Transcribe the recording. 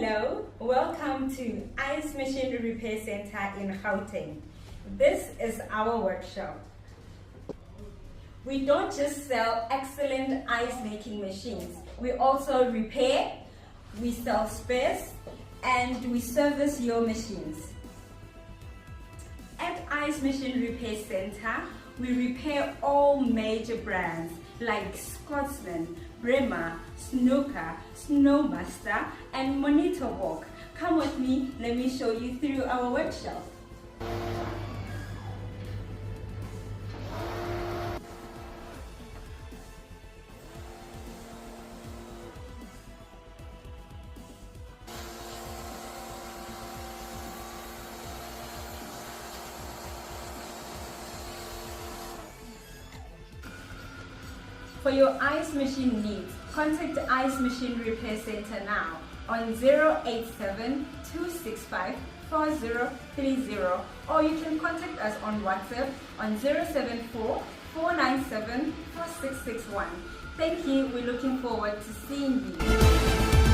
Hello, welcome to Ice Machine Repair Center in Gauteng. This is our workshop. We don't just sell excellent ice making machines, we also repair, we sell spares, and we service your machines. At Ice Machine Repair Center, we repair all major brands like Scotsman, Bremer, Snooker, Snowmaster, and Monitor Walk. Come with me, let me show you through our workshop. For your ice machine needs, contact the Ice Machine Repair Center now on 087 265 4030, or you can contact us on WhatsApp on 074 497 4661. Thank you, we're looking forward to seeing you.